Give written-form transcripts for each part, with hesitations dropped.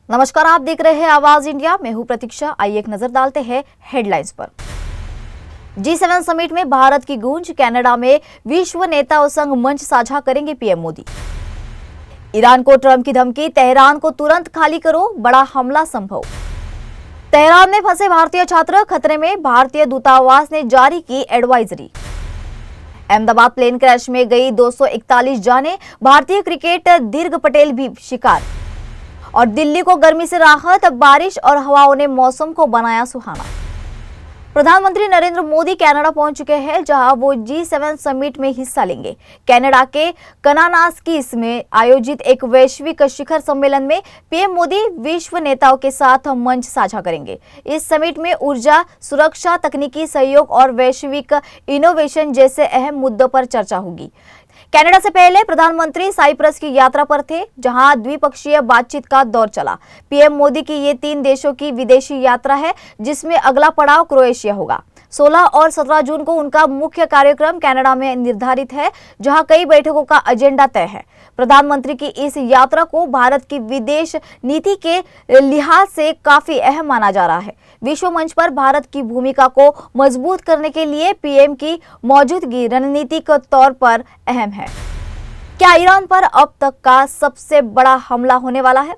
नमस्कार, आप देख रहे हैं आवाज इंडिया। मैं हूं प्रतीक्षा। आइए एक नजर डालते हैं हेडलाइंस पर। G7 समिट में भारत की गूंज। कनाडा में विश्व नेताओं संग मंच साझा करेंगे पीएम मोदी। ईरान को ट्रंप की धमकी, तेहरान को तुरंत खाली करो, बड़ा हमला संभव। तेहरान में फंसे भारतीय छात्र खतरे में, भारतीय दूतावास ने जारी की एडवाइजरी। अहमदाबाद प्लेन क्रैश में गई 241 जानें, भारतीय क्रिकेट दीर्घ पटेल भी शिकार। और दिल्ली को गर्मी से राहत, बारिश और हवाओं ने मौसम को बनाया सुहाना। प्रधानमंत्री नरेंद्र मोदी कनाडा पहुंच चुके हैं, जहां वो G7 समिट में हिस्सा लेंगे। कनाडा के कनानास्किस में आयोजित एक वैश्विक शिखर सम्मेलन में पीएम मोदी विश्व नेताओं के साथ मंच साझा करेंगे। इस समिट में ऊर्जा, सुरक्षा, तकनीकी सहयोग और वैश्विक इनोवेशन जैसे अहम मुद्दों पर चर्चा होगी। कनाडा से पहले प्रधानमंत्री साइप्रस की यात्रा पर थे, जहां द्विपक्षीय बातचीत का दौर चला। पीएम मोदी की ये 3 देशों की विदेशी यात्रा है, जिसमें अगला पड़ाव क्रोएशिया होगा। 16 और 17 जून को उनका मुख्य कार्यक्रम कनाडा में निर्धारित है, जहां कई बैठकों का एजेंडा तय है। प्रधानमंत्री की इस यात्रा को भारत की विदेश नीति के लिहाज से काफी अहम माना जा रहा है। विश्व मंच पर भारत की भूमिका को मजबूत करने के लिए पीएम की मौजूदगी रणनीतिक तौर पर अहम है। क्या ईरान पर अब तक का सबसे बड़ा हमला होने वाला है?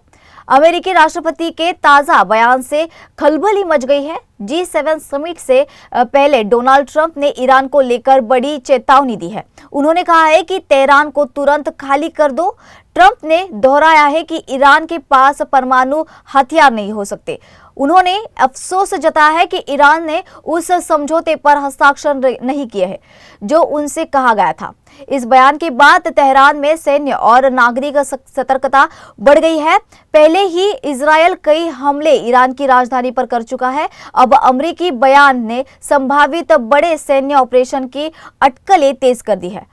अमेरिकी राष्ट्रपति के ताजा बयान से खलबली मच गई है। G7 समिट से पहले डोनाल्ड ट्रंप ने ईरान को लेकर बड़ी चेतावनी दी है। उन्होंने कहा है कि तेहरान को तुरंत खाली कर दो। ट्रंप ने दोहराया है कि ईरान के पास परमाणु हथियार नहीं हो सकते। उन्होंने अफसोस जताया है कि ईरान ने उस समझौते पर हस्ताक्षर नहीं किए हैं जो उनसे कहा गया था। इस बयान के बाद तेहरान में सैन्य और नागरिक सतर्कता बढ़ गई है। पहले ही इजरायल कई हमले ईरान की राजधानी पर कर चुका है। अब अमेरिकी बयान ने संभावित बड़े सैन्य ऑपरेशन की अटकलें तेज कर दी है।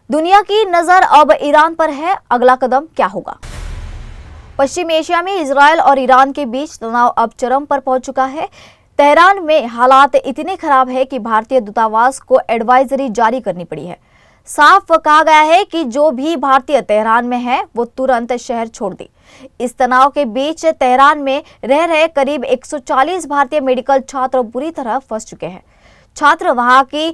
दुनिया की नजर अब ईरान पर है। अगला कदम क्या होगा? पश्चिम एशिया में इजरायल और ईरान के बीच तनाव अब चरम पर पहुंच चुका है। तेहरान में हालात इतने खराब है कि भारतीय दूतावास को एडवाइजरी जारी करनी पड़ी है। साफ कहा गया है कि जो भी भारतीय तेहरान में है वो तुरंत शहर छोड़ दे। इस तनाव के बीच तेहरान में रह रहे करीब 140 भारतीय मेडिकल छात्र बुरी तरह फंस चुके हैं। छात्र वहां की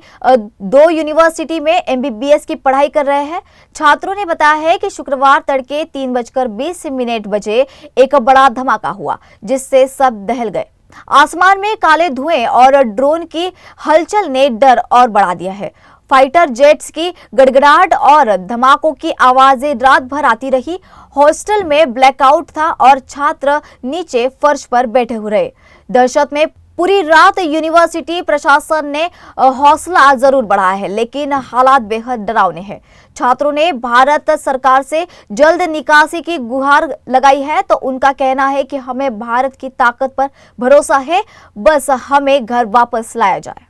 2 यूनिवर्सिटी में MBBS की पढ़ाई कर रहे हैं। छात्रों ने बताया है कि शुक्रवार तड़के 3:20 बजे एक बड़ा धमाका हुआ, जिससे सब दहल गए। आसमान में काले धुएं और ड्रोन की हलचल ने डर और बढ़ा दिया है। फाइटर जेट्स की गड़गड़ाहट और धमाकों की आवाजें रात भर आती रही। हॉस्टल में ब्लैकआउट था और छात्र नीचे फर्श पर बैठे हुए रहे। दहशत में पूरी रात यूनिवर्सिटी प्रशासन ने हौसला जरूर बढ़ाया है, लेकिन हालात बेहद डरावने हैं। छात्रों ने भारत सरकार से जल्द निकासी की गुहार लगाई है, तो उनका कहना है कि हमें भारत की ताकत पर भरोसा है, बस हमें घर वापस लाया जाए।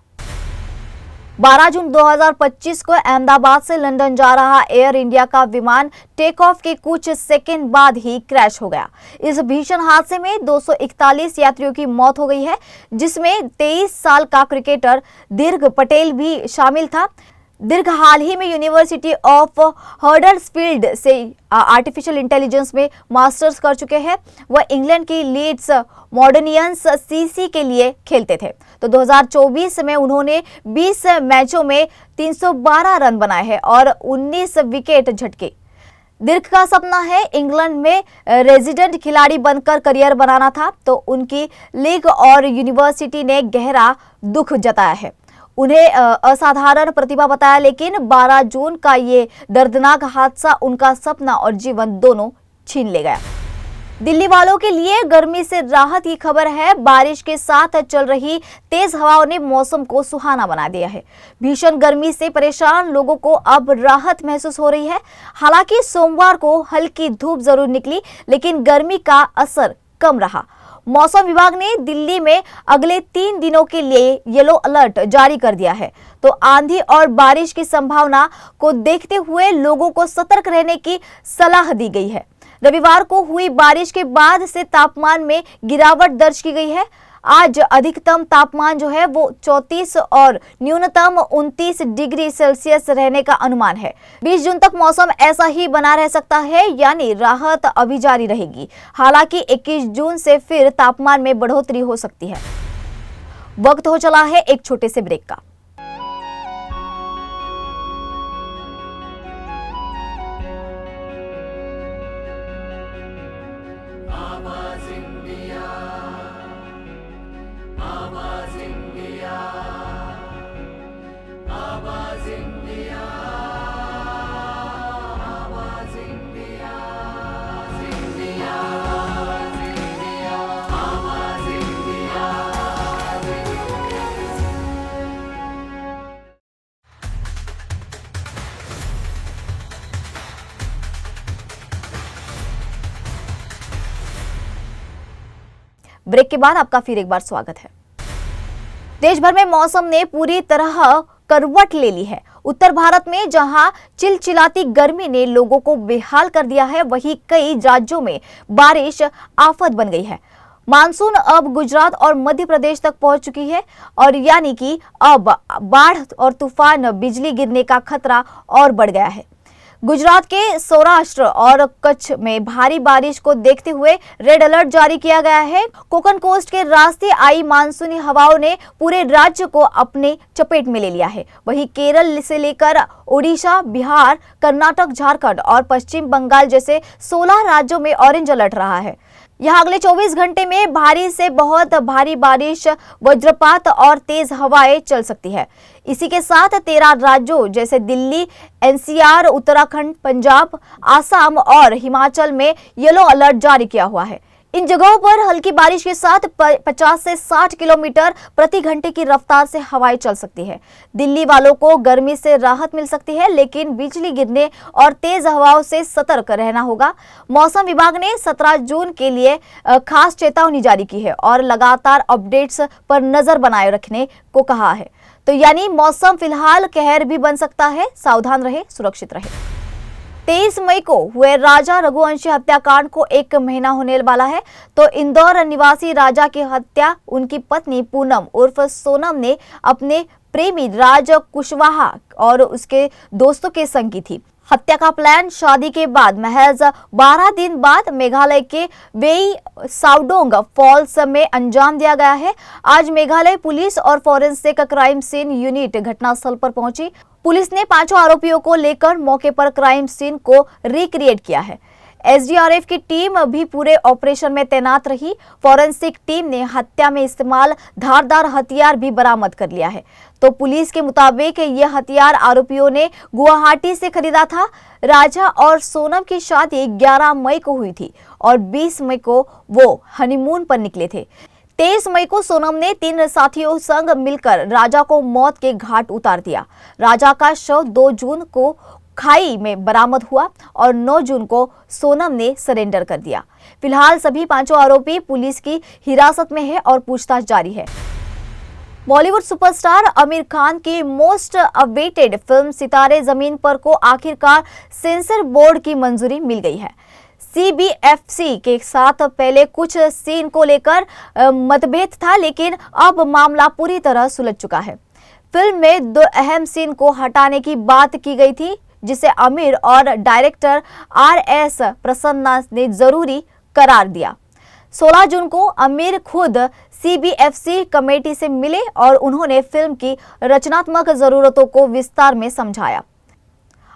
12 जून 2025 को अहमदाबाद से लंदन जा रहा एयर इंडिया का विमान टेक ऑफ के कुछ सेकंड बाद ही क्रैश हो गया। इस भीषण हादसे में 241 यात्रियों की मौत हो गई है, जिसमें 23 साल का क्रिकेटर दीर्घ पटेल भी शामिल था। दीर्घ हाल ही में यूनिवर्सिटी ऑफ हडर्सफील्ड से आर्टिफिशियल इंटेलिजेंस में मास्टर्स कर चुके हैं। वह इंग्लैंड की लीड्स मॉडर्नियंस CC के लिए खेलते थे। तो 2024 में उन्होंने 20 मैचों में 312 रन बनाए हैं और 19 विकेट झटके। दीर्घ का सपना है इंग्लैंड में रेजिडेंट खिलाड़ी बनकर करियर बनाना था, तो उनकी लीग और यूनिवर्सिटी ने गहरा दुख जताया है। उन्हें असाधारण प्रतिभा बताया, लेकिन 12 जून का ये दर्दनाक हादसा उनका सपना और जीवन दोनों छीन ले गया। दिल्ली वालों के लिए गर्मी से राहत की खबर है। बारिश के साथ चल रही तेज हवाओं ने मौसम को सुहाना बना दिया है। भीषण गर्मी से परेशान लोगों को अब राहत महसूस हो रही है। हालांकि सोमवार को हल्की धूप जरूर निकली, लेकिन गर्मी का असर कम रहा। मौसम विभाग ने दिल्ली में अगले 3 दिनों के लिए येलो अलर्ट जारी कर दिया है। तो आंधी और बारिश की संभावना को देखते हुए लोगों को सतर्क रहने की सलाह दी गई है। रविवार को हुई बारिश के बाद से तापमान में गिरावट दर्ज की गई है। आज अधिकतम तापमान जो है वो 34 और न्यूनतम 29 डिग्री सेल्सियस रहने का अनुमान है। 20 जून तक मौसम ऐसा ही बना रह सकता है, यानी राहत अभी जारी रहेगी। हालांकि 21 जून से फिर तापमान में बढ़ोतरी हो सकती है। वक्त हो चला है एक छोटे से ब्रेक का। ब्रेक के बाद आपका फिर एक बार स्वागत है। देश भर में मौसम ने पूरी तरह करवट ले ली है। उत्तर भारत में जहां चिलचिलाती गर्मी ने लोगों को बेहाल कर दिया है, वहीं कई राज्यों में बारिश आफत बन गई है। मानसून अब गुजरात और मध्य प्रदेश तक पहुंच चुकी है और यानी कि अब बाढ़ और तूफान, बिजली गिरने का खतरा और बढ़ गया है। गुजरात के सौराष्ट्र और कच्छ में भारी बारिश को देखते हुए रेड अलर्ट जारी किया गया है। कोकण कोस्ट के रास्ते आई मानसूनी हवाओं ने पूरे राज्य को अपने चपेट में ले लिया है। वहीं केरल से लेकर ओडिशा, बिहार, कर्नाटक, झारखंड और पश्चिम बंगाल जैसे 16 राज्यों में ऑरेंज अलर्ट रहा है। यहाँ अगले 24 घंटे में भारी से बहुत भारी बारिश, वज्रपात और तेज हवाएं चल सकती है। इसी के साथ 13 राज्यों जैसे दिल्ली, एनसीआर, उत्तराखंड, पंजाब, आसाम और हिमाचल में येलो अलर्ट जारी किया हुआ है। इन जगहों पर हल्की बारिश के साथ 50 से 60 किलोमीटर प्रति घंटे की रफ्तार से हवाएं चल सकती है। दिल्ली वालों को गर्मी से राहत मिल सकती है, लेकिन बिजली गिरने और तेज हवाओं से सतर्क रहना होगा। मौसम विभाग ने 17 जून के लिए खास चेतावनी जारी की है और लगातार अपडेट्स पर नजर बनाए रखने को कहा है। तो यानी मौसम फिलहाल कहर भी बन सकता है। सावधान रहे, सुरक्षित रहे। 23 मई को हुए राजा रघुवंशी हत्याकांड को 1 महीना होने वाला है। तो इंदौर निवासी राजा की हत्या उनकी पत्नी पूनम उर्फ सोनम ने अपने प्रेमी राज कुशवाहा और उसके दोस्तों के संग की थी। हत्या का प्लान शादी के बाद महज 12 दिन बाद मेघालय के वेई साउडोंग फॉल्स में अंजाम दिया गया है। आज मेघालय पुलिस और फॉरेंसिक क्राइम सीन यूनिट घटनास्थल पर पहुंची। पुलिस ने 5 आरोपियों को लेकर मौके पर क्राइम सीन को रिक्रिएट किया है। एसडीआरएफ की टीम भी पूरे ऑपरेशन में तैनात रही। फॉरेंसिक टीम ने हत्या में इस्तेमाल धारदार हथियार भी बरामद कर लिया है। तो पुलिस के मुताबिक यह हथियार आरोपियों ने गुवाहाटी से खरीदा था। राजा और सोनम की शादी 11 मई को हुई थी और 20 मई को वो हनीमून पर निकले थे। 23 मई को सोनम ने 3 साथियों संग मिलकर राजा को मौत के घाट उतार दिया। राजा का शव 2 जून को खाई में बरामद हुआ और 9 जून को सोनम ने सरेंडर कर दिया। फिलहाल सभी 5 आरोपी पुलिस की हिरासत में है और पूछताछ जारी है। बॉलीवुड सुपरस्टार आमिर खान की मोस्ट अवेटेड फिल्म सितारे जमीन पर को आखिरकार सेंसर बोर्ड की मंजूरी मिल गई है। CBFC के साथ पहले कुछ सीन को लेकर मतभेद था, लेकिन अब मामला पूरी तरह सुलझ चुका है। फिल्म में 2 अहम सीन को हटाने की बात की गई थी, जिसे आमिर और डायरेक्टर RS प्रसन्ना ने जरूरी करार दिया। 16 जून को आमिर खुद CBFC कमेटी से मिले और उन्होंने फिल्म की रचनात्मक जरूरतों को विस्तार में समझाया।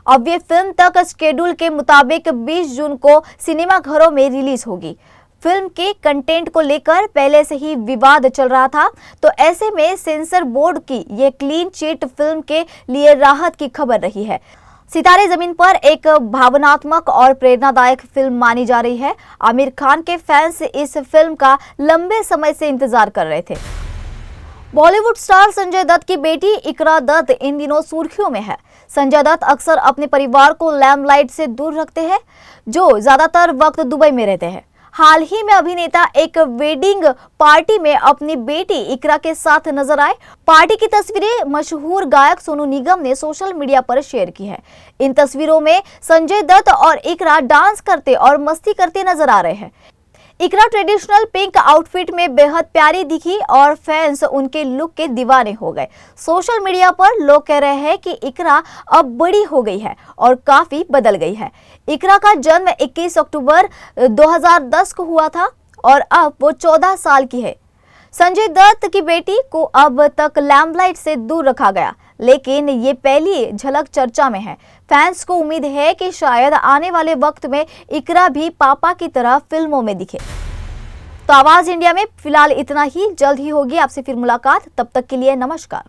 अब ये फिल्म तक शेड्यूल के मुताबिक 20 जून को सिनेमाघरों में रिलीज होगी। फिल्म के कंटेंट को लेकर पहले से ही विवाद चल रहा था, तो ऐसे में सेंसर बोर्ड की ये क्लीन चिट फिल्म के लिए राहत की खबर रही है। सितारे जमीन पर एक भावनात्मक और प्रेरणादायक फिल्म मानी जा रही है। आमिर खान के फैंस इस फिल्म का लंबे समय से इंतजार कर रहे थे। बॉलीवुड स्टार संजय दत्त की बेटी इकरा दत्त इन दिनों सुर्खियों में है। संजय दत्त अक्सर अपने परिवार को लैम्पलाइट से दूर रखते हैं, जो ज्यादातर वक्त दुबई में रहते हैं। हाल ही में अभिनेता एक वेडिंग पार्टी में अपनी बेटी इकरा के साथ नजर आए। पार्टी की तस्वीरें मशहूर गायक सोनू निगम ने सोशल मीडिया पर शेयर की है। इन तस्वीरों में संजय दत्त और इकरा डांस करते और मस्ती करते नजर आ रहे हैं। इकरा ट्रेडिशनल पिंक आउटफिट में बेहद प्यारी दिखी और फैंस उनके लुक के दीवाने हो गए। सोशल मीडिया पर लोग कह रहे हैं कि इकरा अब बड़ी हो गई है और काफी बदल गई है। इकरा का जन्म 21 अक्टूबर 2010 को हुआ था और अब वो 14 साल की है। संजय दत्त की बेटी को अब तक लैम्पलाइट से दूर रखा गया, लेकिन ये पहली झलक चर्चा में है। फैंस को उम्मीद है कि शायद आने वाले वक्त में इकरा भी पापा की तरह फिल्मों में दिखे। तो आवाज इंडिया में फिलहाल इतना ही। जल्द ही होगी आपसे फिर मुलाकात। तब तक के लिए नमस्कार।